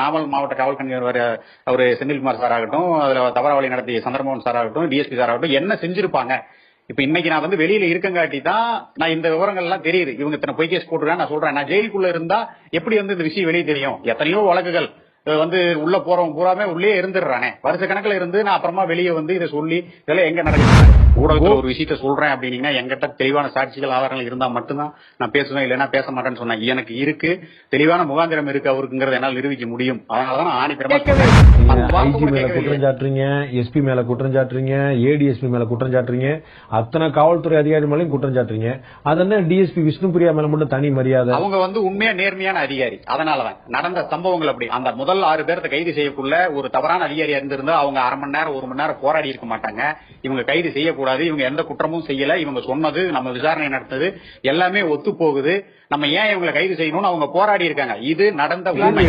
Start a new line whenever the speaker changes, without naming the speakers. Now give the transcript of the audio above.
நாமல் மாவட்ட காவல் கண்காணிப்பாளர் அவரு செந்தில்குமார் சார் ஆகட்டும், அதுல தவறாவளி நடத்திய சந்திரமோகன் சார் ஆகட்டும், டிஎஸ்பி சார் ஆகட்டும், என்ன செஞ்சிருப்பாங்க? இப்ப இன்னைக்கு நான் வெளியில இருக்கங்காட்டி தான் நான் இந்த விவரங்கள் எல்லாம் தெரியுது. இவங்க இத்தனை பொய் கேஸ் போட்டுருக்காங்க. நான் சொல்றேன், நான் ஜெயிலுக்குள்ள இருந்தா எப்படி இந்த விஷயம் வெளியே தெரியும்? எத்தனையோ வழக்குகள் உள்ள போறவங்க பூராமே உள்ளே இருந்துடுறானே, வருஷ கணக்குல இருந்து நான் அப்புறமா வெளியே இதை சொல்லி இதெல்லாம் எங்க நடக்குது? ஊடகத்துல ஒரு விஷயத்த சொல்றேன் அப்படின்னீங்கன்னா என்கிட்ட தெளிவான சாட்சிகள் ஆதாரங்கள் இருந்தா மட்டும்தான் நான் பேசுவேன், இல்லைன்னா பேச மாட்டேன்னு சொன்னேன். எனக்கு இருக்கு, தெளிவான முகாந்திரம் இருக்கு அவருக்குங்கிறத என்னால் நிரூபிக்க முடியும். அதனாலதான் ஆணித்தரமா
ஐஜி மேல குற்றம் சாட்டுறீங்க, எஸ்பி மேல குற்றம் சாட்டுறீங்க, ஏடிஎஸ்பி மேல குற்றம் சாட்டுறீங்க, அத்தனை காவல்துறை அதிகாரி மேலையும் குற்றம் சாட்டுறீங்க. அதென்ன டிஎஸ்பி விஷ்ணுபிரியா மேல மட்டும் தனி மரியாதை?
அவங்க உண்மையா நேர்மையான அதிகாரி. அதனாலதான் நடந்த சம்பவங்கள் அப்படி. அந்த முதல் 6 பேர்த்த கைது செய்யக்குள்ள ஒரு தவறான அதிகாரியா இருந்திருந்தா அவங்க அரை மணி நேரம் 1 மணி நேரம் போராடி இருக்க மாட்டாங்க. இவங்க கைது செய்யக்கூடாது, இவங்க எந்த குற்றமும் செய்யல, இவங்க சொன்னது, நம்ம விசாரணை நடத்தது எல்லாமே ஒத்து போகுது, நம்ம ஏன் இவங்களை கைது செய்யணும்னு அவங்க போராடி இருக்காங்க. இது நடந்த உண்மை.